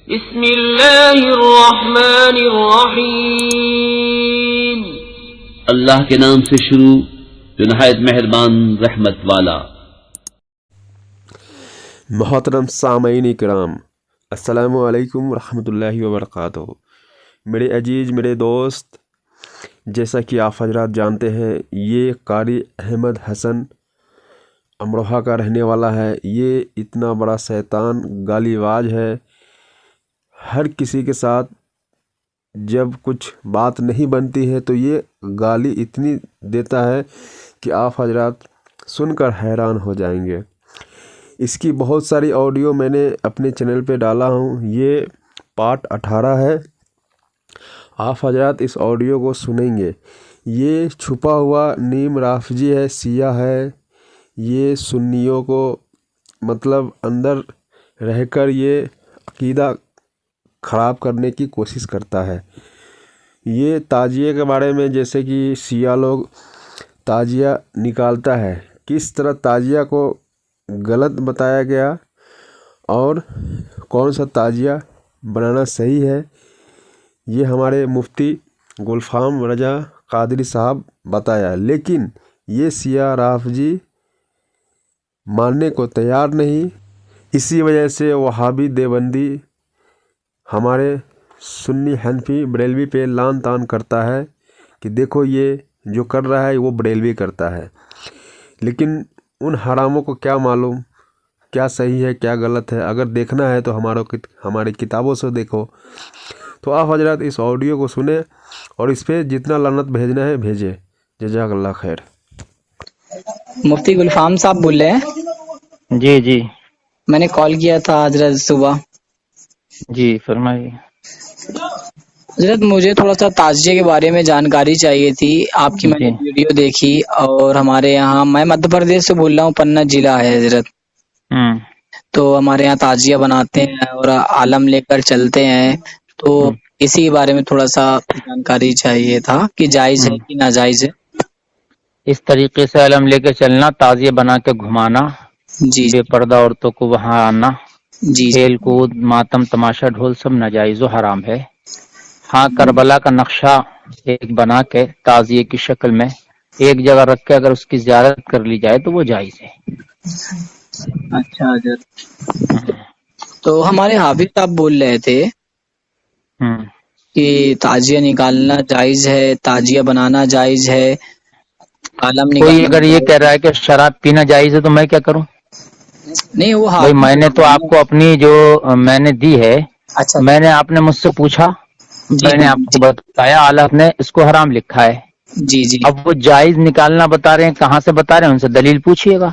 بسم اللہ الرحمن الرحیم، اللہ کے نام سے شروع جو نہایت مہربان رحمت والا۔ محترم سامعین کرام، السلام علیکم ورحمۃ اللہ وبرکاتہ۔ میرے عزیز، میرے دوست، جیسا کہ آپ حضرات جانتے ہیں، یہ قاری احمد حسن امروہہ کا رہنے والا ہے۔ یہ اتنا بڑا شیطان گالی باز ہے، ہر کسی کے ساتھ جب کچھ بات نہیں بنتی ہے تو یہ گالی اتنی دیتا ہے کہ آپ حضرات سن کر حیران ہو جائیں گے۔ اس کی بہت ساری آڈیو میں نے اپنے چینل پہ ڈالا ہوں، یہ پارٹ 18 ہے۔ آپ حضرات اس آڈیو کو سنیں گے۔ یہ چھپا ہوا نیم رافضی ہے، سیاہ ہے۔ یہ سنیوں کو مطلب اندر رہ کر یہ عقیدہ خراب کرنے کی کوشش کرتا ہے۔ یہ تعزیے کے بارے میں، جیسے کہ شیعہ لوگ تعزیہ نکالتا ہے، کس طرح تعزیہ کو غلط بتایا گیا اور کون سا تعزیہ بنانا صحیح ہے، یہ ہمارے مفتی گلفام رضا قادری صاحب بتایا، لیکن یہ شیعہ رافضی ماننے کو تیار نہیں۔ اسی وجہ سے وہابی دیوبندی ہمارے سنی حنفی بریلوی پہ لان تان کرتا ہے کہ دیکھو یہ جو کر رہا ہے وہ بریلوی کرتا ہے، لیکن ان حراموں کو کیا معلوم کیا صحیح ہے کیا غلط ہے۔ اگر دیکھنا ہے تو ہماری کتابوں سے دیکھو۔ تو آپ حضرات اس آڈیو کو سنیں اور اس پہ جتنا لعنت بھیجنا ہے بھیجے۔ جزاک اللہ خیر۔ مفتی گلفام صاحب بول رہے ہیں؟ جی میں نے کال کیا تھا حضرت صبح۔ جی فرمائیے۔ حضرت مجھے تھوڑا سا تعزیے کے بارے میں جانکاری چاہیے تھی۔ آپ کی میں نے ویڈیو دیکھی، اور ہمارے یہاں، میں مدھیہ پردیش سے بول رہا ہوں، پنہ ضلع ہے حضرت، تو ہمارے یہاں تعزیہ بناتے ہیں اور عالم لے کر چلتے ہیں، تو اسی کے بارے میں تھوڑا سا جانکاری چاہیے تھا کہ جائز ہے کہ ناجائز ہے۔ اس طریقے سے علم لے کے چلنا، تعزیہ بنا کے گھمانا، جی بے پردہ عورتوں کو وہاں آنا، جی کھیل کود، ماتم، تماشا، ڈھول سب ناجائز و حرام ہے۔ ہاں، کربلا کا نقشہ ایک بنا کے تعزیے کی شکل میں ایک جگہ رکھ کے اگر اس کی زیارت کر لی جائے تو وہ جائز ہے۔ اچھا حضرت، تو ہمارے حافظ صاحب بول رہے تھے کہ تعزیہ نکالنا جائز ہے، تعزیہ بنانا جائز ہے، عالم کوئی نکالنا اگر یہ کہہ رہا ہے کہ شراب پینا جائز ہے تو میں کیا کروں؟ نہیں، وہ بھائی میں نے تو آپ کو اپنی جو میں نے دی ہے، اچھا میں نے آپ نے مجھ سے پوچھا، میں نے آپ کو بتایا، اعلیٰ نے اس کو حرام لکھا ہے۔ جی جی، اب وہ جائز نکالنا بتا رہے ہیں، کہاں سے بتا رہے ہیں، ان سے دلیل پوچھیے گا۔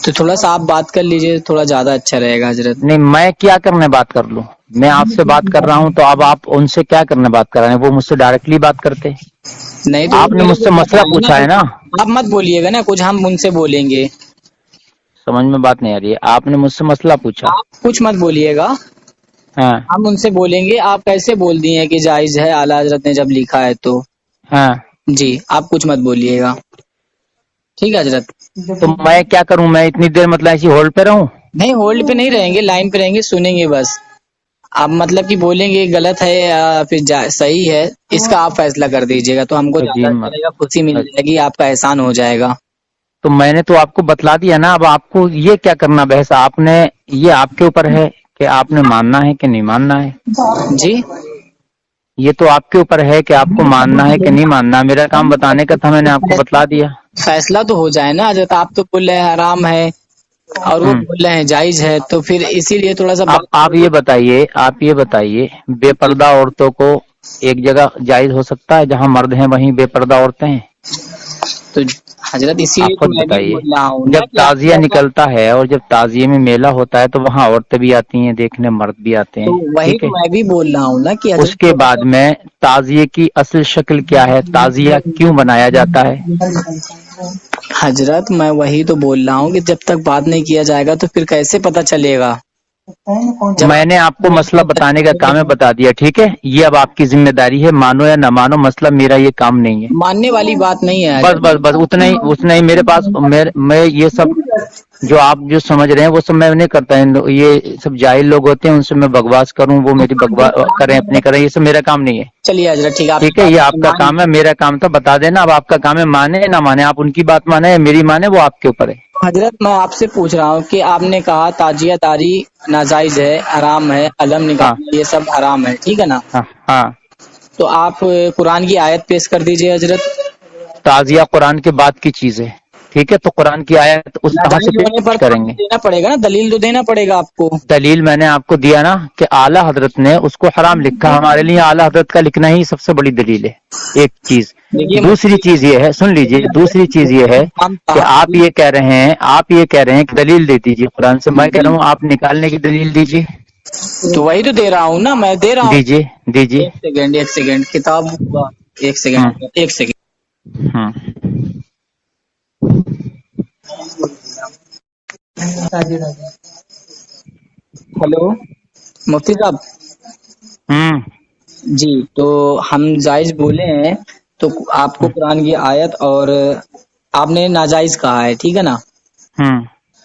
تو تھوڑا سا آپ بات کر لیجئے، تھوڑا زیادہ اچھا رہے گا حضرت۔ نہیں، میں کیا کرنے بات کر لوں؟ میں آپ سے بات کر رہا ہوں تو اب آپ ان سے کیا کرنے بات کر رہے ہیں؟ وہ مجھ سے ڈائریکٹلی بات کرتے۔ نہیں تو آپ نے مجھ سے مسئلہ پوچھا ہے نا، آپ مت بولیے گا نا کچھ، ہم ان سے بولیں گے۔ سمجھ میں بات نہیں آ رہی ہے؟ آپ نے مجھ سے مسئلہ پوچھا، آپ کچھ مت بولیے گا، ہاں ہم ان سے بولیں گے۔ آپ کیسے بول دیے ہیں کہ جائز ہے، اعلیٰ حضرت نے جب لکھا ہے تو؟ ہاں، جی، آپ کچھ مت بولیے گا، ٹھیک ہے حضرت؟ تو میں کیا کروں؟ میں اتنی دیر مطلب ایسی ہولڈ پہ رہوں؟ نہیں، ہولڈ پہ نہیں رہیں گے، لائن پہ رہیں گے، سنیں گے بس۔ آپ مطلب کہ بولیں گے غلط ہے یا پھر صحیح ہے، اس کا آپ فیصلہ کر دیجیے گا، تو ہم کو زیادہ اچھا لگے گا، خوشی مل جائے گی، آپ کا احسان ہو جائے گا۔ تو میں نے تو آپ کو بتلا دیا نا، اب آپ کو یہ کیا کرنا بحث؟ آپ نے یہ آپ کے اوپر ہے کہ آپ نے ماننا ہے کہ نہیں ماننا ہے۔ جی، یہ تو آپ کے اوپر ہے کہ آپ کو ماننا ہے کہ نہیں ماننا۔ میرا کام بتانے کا تھا، میں نے آپ کو بتلا دیا۔ فیصلہ تو ہو جائے نا حضرت، آپ تو بول رہے ہیں حرام ہے اور وہ بول رہے ہیں جائز ہے، تو پھر اسی لیے تھوڑا سا آپ یہ بتائیے بے پردہ عورتوں کو ایک جگہ جائز ہو سکتا ہے جہاں مرد ہیں وہیں بے پردہ عورتیں ہیں؟ تو حضرت اسی آپ لیے تو خود میں بھی بتائیے، بول رہا ہوں جب تعزیہ نکلتا ہے اور جب تعزیے میں میلہ ہوتا ہے تو وہاں عورتیں بھی آتی ہیں دیکھنے، مرد بھی آتے ہیں، تو وہی ٹھیک تو ہے؟ میں بھی بول رہا ہوں نا کہ اس کے بعد میں تعزیے کی اصل شکل کیا ہے، تعزیہ کیوں بنایا جاتا ہے؟ حضرت میں وہی تو بول رہا ہوں کہ جب تک بات نہیں کیا جائے گا تو پھر کیسے پتہ چلے گا؟ میں نے آپ کو مسئلہ بتانے کا کام ہے، بتا دیا، ٹھیک ہے؟ یہ اب آپ کی ذمہ داری ہے، مانو یا نہ مانو، مسئلہ میرا یہ کام نہیں ہے۔ ماننے والی بات نہیں ہے بس بس بس اتنا ہی میرے پاس، میں یہ سب جو آپ جو سمجھ رہے ہیں وہ سب میں نہیں کرتا، یہ سب جاہل لوگ ہوتے ہیں، ان سے میں بکواس کروں، وہ میری بکواس کریں اپنے کریں، یہ سب میرا کام نہیں ہے۔ چلیے حضرت ٹھیک ہے، یہ آپ کا کام ہے، میرا کام تو بتا دینا۔ اب آپ کا کام ہے مانے نہ مانے، آپ ان کی بات مانے یا میری مانے، وہ آپ کے اوپر ہے۔ حضرت میں آپ سے پوچھ رہا ہوں کہ آپ نے کہا تعزیہ داری ناجائز ہے، حرام ہے، علم نکالنا یہ سب حرام ہے، ٹھیک ہے نا؟ ہاں، تو آپ قرآن کی آیت پیش کر دیجئے حضرت۔ تعزیہ قرآن کے بعد کی چیز ہے، ٹھیک ہے؟ تو قرآن کی آیت اس طرح سے ناجائز ہونے پر پیش کریں گے۔ دینا پڑے گا نا، دلیل تو دینا پڑے گا آپ کو۔ دلیل میں نے آپ کو دیا نا کہ اعلیٰ حضرت نے اس کو حرام لکھا، ہمارے لیے اعلیٰ حضرت کا لکھنا ہی سب سے بڑی دلیل ہے، ایک چیز۔ دوسری چیز یہ ہے، سن لیجئے، دوسری چیز یہ ہے کہ آپ یہ کہہ رہے ہیں کہ دلیل دے دیجئے قرآن سے، میں کہہ رہا ہوں آپ نکالنے کی دلیل دیجئے۔ تو وہی تو دے رہا ہوں نا، میں دے رہا ہوں۔ دیجئے۔ ایک سیکنڈ کتاب، ایک سیکنڈ۔ ہاں، ہلو مفتی صاحب جی، تو ہم جائز بولے ہیں تو آپ کو قرآن کی آیت اور آپ نے ناجائز کہا ہے، ٹھیک ہے نا؟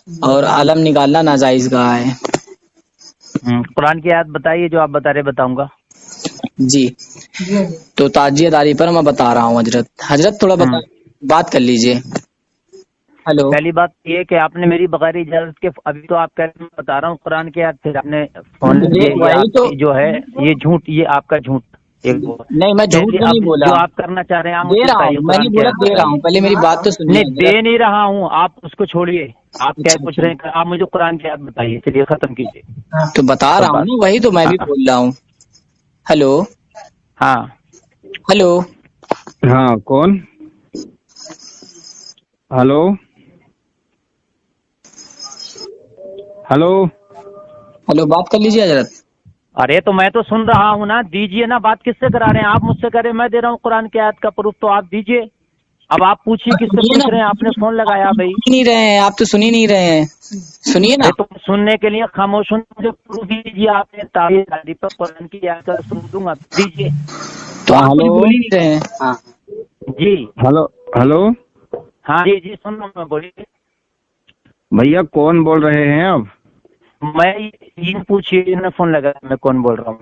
اور عالم نکالنا ناجائز کہا ہے۔ قرآن کی آیت بتائیے، جو آپ بتا رہے بتاؤں گا۔ جی، تو تعزیہ داری پر میں بتا رہا ہوں حضرت تھوڑا بات کر لیجئے۔ ہلو، پہلی بات یہ کہ آپ نے میری بغیر اجازت کے، ابھی تو آپ کہہ بتا رہا ہوں قرآن کی آیت، پھر آپ نے فون جو ہے یہ جھوٹ، یہ آپ کا جھوٹ۔ نہیں میں جھوٹ نہیں بولا، جو آپ کرنا چاہ رہے ہیں دے رہا ہوں، میں نہیں بولا دے رہا ہوں، پہلے میری بات تو سنیے۔ نہیں دے نہیں رہا ہوں، آپ اس کو چھوڑیے، آپ کیا پوچھ رہے ہیں؟ آپ مجھے قرآن کی آیت بتائیے، چلیے ختم کیجیے۔ تو بتا رہا ہوں نا، وہی تو میں بھی بول رہا ہوں۔ ہلو، ہاں ہلو، ہاں کون؟ ہلو ہلو ہلو، بات کر لیجیے حضرت۔ ارے تو میں تو سن رہا ہوں نا، دیجئے نا، بات کس سے کرا رہے ہیں آپ؟ مجھ سے کرے، میں دے رہا ہوں قرآن کی آیت کا پروف، تو آپ دیجئے۔ اب آپ پوچھیے کس سے پوچھ رہے ہیں، آپ نے فون لگایا بھائی۔ نہیں رہے ہیں آپ، تو سن ہی نہیں رہے ہیں، سنیے نا۔ تو سننے کے لیے خاموش ہوں، مجھے پروف دیجیے، آپ نے تعریف داری پر قرآن کی آیت کا سن دوں گا، دیجیے۔ تو آپ کچھ بول ہی نہیں رہے ہیں۔ جی ہلو ہلو، ہاں جی سن رہا ہوں میں، بولیے بھیا کون بول رہے ہیں آپ؟ میں یہ پوچھیے، انہوں نے فون لگایا، میں کون بول رہا ہوں؟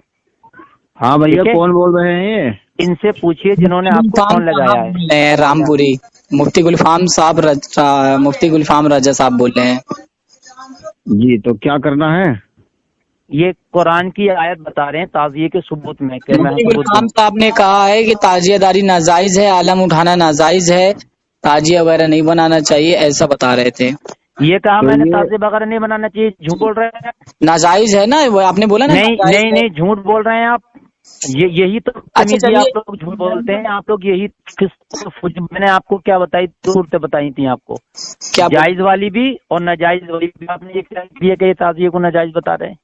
ہاں بھیا کون بول رہے ہیں؟ ان سے پوچھیے جنہوں نے آپ کو فون لگایا ہے۔ رام پوری مفتی گلفام صاحب، مفتی گلفام راجہ صاحب بول رہے ہیں۔ جی تو کیا کرنا ہے؟ یہ قرآن کی آیت بتا رہے ہیں تعزیے کے ثبوت میں کہ میں مفتی گلفام صاحب نے کہا ہے کہ تعزیہ داری ناجائز ہے، عالم اٹھانا ناجائز ہے، تعزیہ وغیرہ نہیں بنانا چاہیے، ایسا بتا رہے تھے۔ یہ کہا میں نے تعزیہ وغیرہ نہیں بنانا چاہیے، جھوٹ بول رہے ہیں، ناجائز ہے نا، وہ آپ نے بولا نا۔ نہیں جھوٹ بول رہے ہیں آپ، یہی تو اچھا آپ لوگ جھوٹ بولتے ہیں، آپ لوگ یہی۔ میں نے آپ کو کیا بتائی، دو صورتیں بتائی تھیں آپ کو، جائز والی بھی اور ناجائز والی بھی، آپ نے یہ کیا دیا کہ یہ تعزیہ کو ناجائز بتا رہے ہیں؟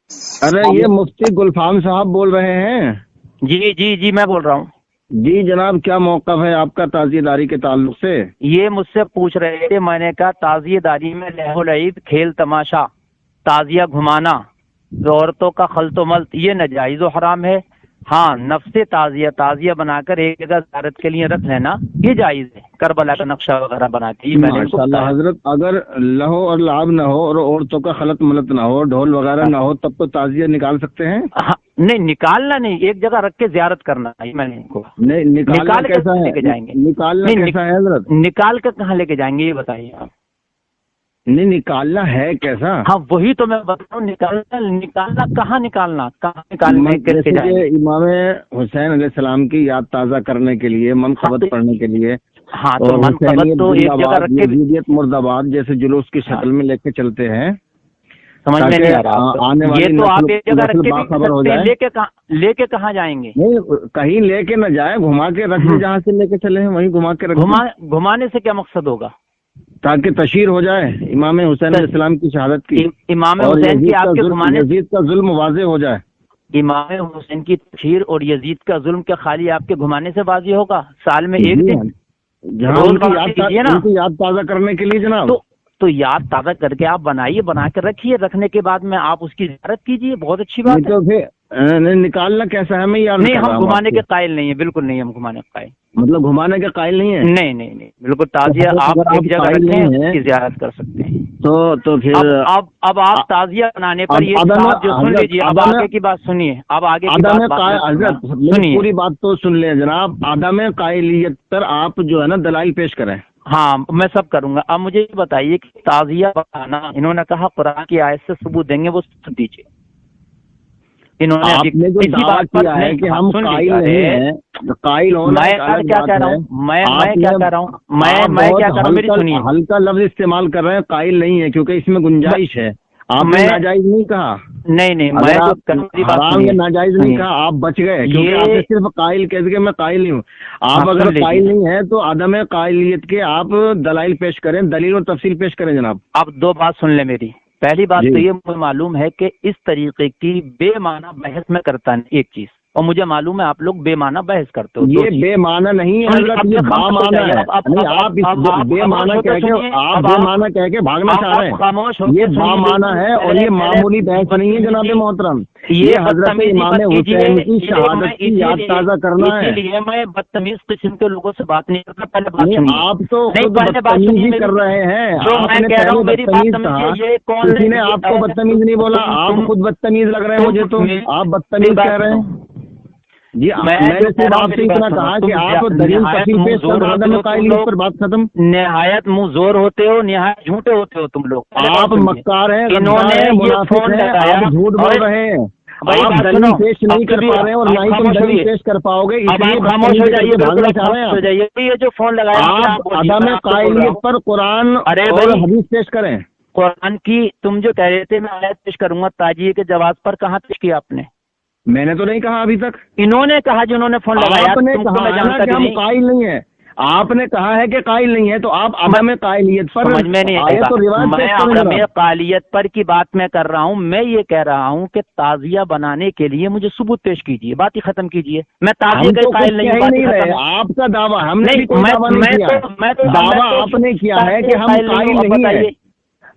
ارے یہ مفتی گلفام صاحب بول رہے ہیں۔ جی میں بول رہا ہوں۔ جی جناب، کیا موقف ہے آپ کا تعزیہ داری کے تعلق سے؟ یہ مجھ سے پوچھ رہے تھے، میں نے کہا تعزیہ داری میں لہو و لعب، کھیل تماشا، تعزیہ گھمانا، عورتوں کا خلط و ملط، یہ ناجائز و حرام ہے۔ ہاں، نفس تعزیہ بنا کر ایک جگہ زیارت کے لیے رکھ لینا یہ جائز ہے، کربلا کا نقشہ وغیرہ بنا کے۔ ماشاءاللہ حضرت، اگر لہو اور لعب نہ ہو اور عورتوں کا خلط ملط نہ ہو، ڈھول وغیرہ نہ ہو، تب تو تعزیہ نکال سکتے ہیں؟ نہیں نکالنا نہیں، ایک جگہ رکھ کے زیارت کرنا، میں نے نہیں نکالنا کیسا ہے؟ لے کے جائیں گے، نکالنا کیسا ہے حضرت؟ نکال کر کہاں لے کے جائیں گے یہ بتائیے آپ؟ نہیں نکالنا ہے کیسا؟ ہاں وہی تو میں بتا رہا ہوں، نکالنا کہاں نکالنے کے جائیں؟ امام حسین علیہ السلام کی یاد تازہ کرنے کے لیے، منقبت پڑھنے کے لیے، ہاں تو منقبت تو ایک جگہ رکھ کے، یزیدیت مرد آباد جیسے جلوس کی شکل میں لے کے چلتے ہیں، سمجھ میں نہیں آ رہا آنے والی یہ تو آپ ایک جگہ رکھ کے باخبر ہو جائے۔ لے کے کہاں جائیں گے؟ نہیں کہیں لے کے نہ جائے، گھما کے رکھ دیں، جہاں سے لے کے چلے ہیں وہیں گھما کے رکھ دیں۔ گھمانے سے کیا مقصد ہوگا؟ تاکہ تشہیر ہو جائے امام حسین علیہ السلام کی شہادت کی، امام حسین کی آپ کے گھمانے، یزید کا ظلم واضح ہو جائے۔ امام حسین کی تشہیر اور یزید کا ظلم کے خالی آپ کے گھمانے سے واضح ہوگا؟ سال میں ایک دن جہاں ان کی یاد تازہ کرنے کے لیے جناب، تو یاد تازہ کر کے آپ بنائیے، بنا کے رکھیے، رکھنے کے بعد میں آپ اس کی زیارت کیجیے، بہت اچھی بات ہے۔ تو پھر نکالنا کیسا ہے؟ میں یار نہیں، ہم گھمانے کے قائل نہیں ہیں، بالکل نہیں، ہم گھمانے کے قائل، مطلب گھمانے کے قائل نہیں ہے؟ نہیں نہیں نہیں، بالکل تعزیہ آپ ایک جگہ رکھیں، اس کی زیارت کر سکتے ہیں۔ تو پھر اب آپ تعزیہ بنانے پر یہ بات جو سن لیجیے، اب آگے کی بات سنیے، اب آگے کی بات سنیے، پوری بات تو سن لیں جناب۔ عدم قائلیت پر آپ جو ہے نا دلائل پیش کریں۔ ہاں میں سب کروں گا۔ اب مجھے یہ بتائیے کہ تعزیہ بنانا، انہوں نے کہا قرآن کی آیت سے ثبوت دیں گے، وہ سن دیجیے۔ انہوں نے آپ نے جو دعویٰ کیا ہے کہ ہم قائل نہیں ہیں، قائل ہونا میں کیا کہہ رہا ہوں، میں کیا کہہ رہا ہوں، میں کیا کہہ رہا ہوں، میری سنیے۔ ہلکا لفظ استعمال کر رہے ہیں، قائل نہیں ہے، کیونکہ اس میں گنجائش ہے۔ آپ نے ناجائز نہیں کہا، نہیں نہیں، میں حرام یا ناجائز نہیں کہا، آپ بچ گئے، کیونکہ آپ نے صرف قائل کہہ کے میں قائل نہیں ہوں۔ آپ اگر قائل نہیں ہے تو عدم قائلیت کے آپ دلائل پیش کریں، دلیل اور تفصیل پیش کریں جناب۔ اب دو بات سن لیں میری۔ پہلی بات تو یہ مجھے معلوم ہے کہ اس طریقے کی بے معنی بحث میں کرتا نہیں ایک چیز، اور مجھے معلوم ہے آپ لوگ بے معنی بحث کرتے ہو۔ یہ بے معنی نہیں ہے حضرت، یہ با معنی ہے۔ آپ بے معنی کہہ کے آپ بے معنی کہہ کے بھاگنا چاہ رہے ہیں، یہ با معنی ہے اور یہ معمولی بحث نہیں ہے جناب محترم۔ یہ حضرت امام حسین کی شہادت کی یاد تازہ کرنا ہے۔ اس لیے میں بدتمیز قسم کے لوگوں سے بات نہیں کرتا۔ پہلے بات سنیے، آپ تو خود بدتمیزی کر رہے ہیں، آپ نے پہلے بدتمیز کہا، کسی نے آپ کو بدتمیز نہیں بولا، آپ خود بدتمیز لگ رہے ہیں مجھے، تو آپ بدتمیز کہہ رہے ہیں۔ جی میں نے صرف آپ سے اتنا کہا کہ آپ دلیل تفصیل پیش کر عدم قائلیت پر بات ختم۔ نہایت منہ زور ہوتے ہو، نہایت جھوٹے ہوتے ہو تم لوگ، آپ مکار ہیں، منافق ہیں، آپ جھوٹ بول رہے ہیں، آپ دلیل پیش نہیں کر پا رہے ہیں اور نہ ہی تم دلیل پیش کر پاؤ گے، اس لیے خاموش ہو جائیے، بھاگنا چاہ رہے ہیں۔ یہ جو فون لگایا آپ عدم قائلیت پر قرآن اور حدیث پیش کریں۔ قرآن کی تم جو کہہ رہے تھے میں آیت پیش کروں گا، تعزیے کے جواز پر کہاں پیش کیا آپ نے؟ میں نے تو نہیں کہا ابھی تک، انہوں نے کہا، جنہوں نے فون لگایا۔ آپ نے کہا کہ ہم قائل نہیں ہیں، آپ نے کہا ہے کہ قائل نہیں ہے، تو آپ عدم قائلیت پر سمجھ میں نہیں آئے گا۔ میں عدم قائلیت پر کی بات میں کر رہا ہوں، میں یہ کہہ رہا ہوں کہ تعزیہ بنانے کے لیے مجھے ثبوت پیش کیجیے، بات ہی ختم کیجیے۔ میں تعزیے کا قائل نہیں ہوں، آپ کا دعویٰ، ہم نے بھی کوئی دعویٰ نہیں کیا، دعویٰ آپ نے کیا ہے کہ ہم قائل نہیں ہیں،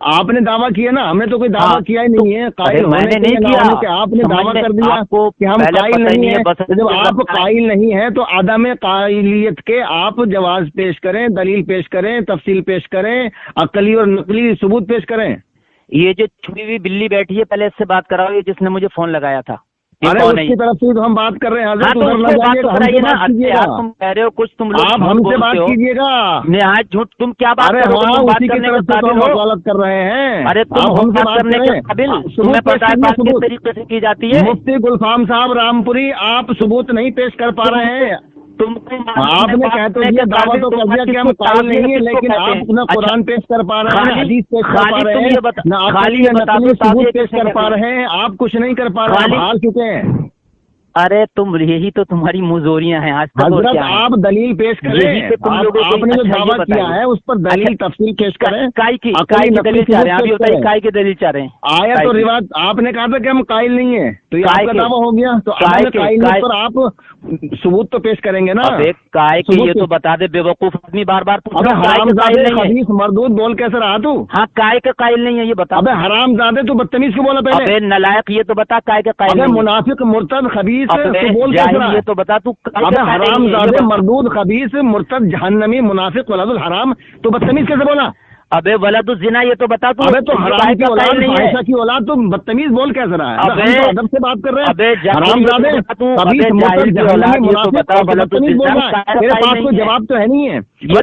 آپ نے دعویٰ کیا نا، ہم نے تو کوئی دعویٰ کیا ہی نہیں ہے، قائل ہونے نہیں کیا کہ آپ نے دعویٰ کر دیا کہ ہم قائل نہیں ہیں۔ جب آپ قائل نہیں ہیں تو عدم قائلیت کے آپ جواز پیش کریں، دلیل پیش کریں، تفصیل پیش کریں، عقلی اور نقلی ثبوت پیش کریں۔ یہ جو چھپی ہوئی بلی بیٹھی ہے، پہلے اس سے بات کراؤ، یہ جس نے مجھے فون لگایا تھا۔ ارے اس کی طرف سے تو ہم بات کر رہے ہیں حضرت، ادھر نہ جائیے گا، ہم سے بات کیجیے گا، تم کہہ رہے ہو کچھ، تم لوگ آپ ہم سے بات کیجیے گا، نہایت جھوٹ، تم کیا بات ارے ہاں اسی کی طرف سے تو ہم وکالت کر رہے ہیں، ارے تم ہم سے بات کرنے کے قابل، تمہیں پتہ ہے بات کس طریقے سے کی جاتی ہے۔ مفتی گلفام صاحب رامپوری، آپ ثبوت نہیں پیش کر پا رہے ہیں، آپ نے کہہ تو دیا، دعویٰ تو کر دیا کہ ہم قائل نہیں ہیں، لیکن آپ نہ قرآن پیش کر پا رہے ہیں، حدیث پیش کر پا رہے ہیں، نہ عقلی یا نقلی ثبوت پیش کر پا رہے ہیں، آپ کچھ نہیں کر پا رہے ہیں، ہار چکے ہیں۔ ارے تم، یہی تو تمہاری مزوریاں ہیں آج تک۔ حضرت آپ دلیل پیش کریں، آپ نے جو دعویٰ کیا ہے اس پر دلیل تفصیل پیش کریں، کائی کی دلیل چاہ رہے ہیں، کائی کی دلیل چاہ رہے ہیں، آیت اور روایت۔ آپ نے کہا تھا کہ ہم قائل نہیں ہیں، تو یہ آپ کا دعویٰ ہو گیا، تو قائلیت پر آپ ثبوت تو پیش کریں گے نا۔ کائے کی یہ تو بتا دے، بے وقوف آدمی بار بار حدیث مردود بول کیسے رہا تو؟ ہاں کائے کا قائل نہیں ہے، یہ بتا۔ ابے حرام زادے تو بدتمیز کیوں بولا پہلے؟ نالائق یہ تو بتا، کائے کا قائل نہیں ہے۔ منافق مرتد خبیث یہ تو بتا تو، ابے حرام زادے مردود خبیث مرتد جہنمی منافق ولد الحرام، تو بدتمیز کیسے بولا؟ ابے ولد الزنا یہ تو بتا تو، ابے تو حرام کی اولاد، فاحشہ کی اولاد، تو بدتمیز بول کیسے رہا ہے؟ ہم تو ادب سے بات کر رہے ہیں، حرام زادے خبیث مرتد جہنمی منافق، بدتمیز بول رہا ہے۔ تیرے پاس کوئی جواب تو ہے نہیں ہے،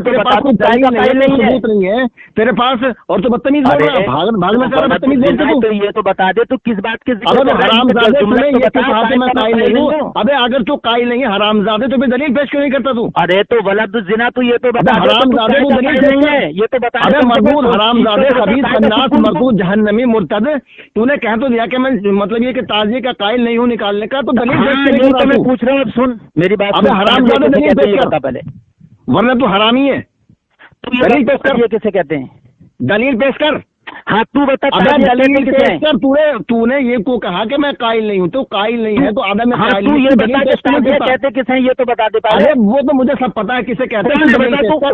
تیرے پاس کوئی دلیل نہیں ہے، ثبوت نہیں ہے تیرے پاس، اور تو بدتمیز بول رہا ہے، بھاگنا چاہ رہا ہے، بدتمیز بولتے تو۔ یہ تو بتا دے تو کس بات کے ذکر؟ ابے حرام زادے تمہیں یہ کہا کہ میں قائل نہیں ہوں، ابے اگر تو قائل نہیں ہے حرام زادے تو پھر دلیل پیش کیوں نہیں کرتا تو؟ ارے تو ولد الزنا تو یہ تو بتا، حرام زادے کو دلیل نہیں ہے، یہ تو بتا۔ ابے مردود حرام خبیث خناس مردود جہنمی مرتد، تو نے کہہ تو دیا کہ میں مطلب یہ کہ تعزیے کا قائل نہیں ہوں نکالنے کا، تو دلیل میں پوچھ رہا ہوں، سن میری بات۔ ابے حرام زادے دلیل پیش کرتا پہلے، ورنہ تو حرامی ہے، دلیل پیش کر۔ کیسے کہتے ہیں دلیل پیش کر؟ ہاں تو بتا، دلیل پیش کر۔ تو نے یہ کو کہا کہ میں قائل نہیں ہوں، تو قائل نہیں ہے تو عدم قائلیت کہتے کسے ہیں یہ تو بتا دے۔ ارے وہ تو مجھے سب پتا ہے کسے کہتے ہیں،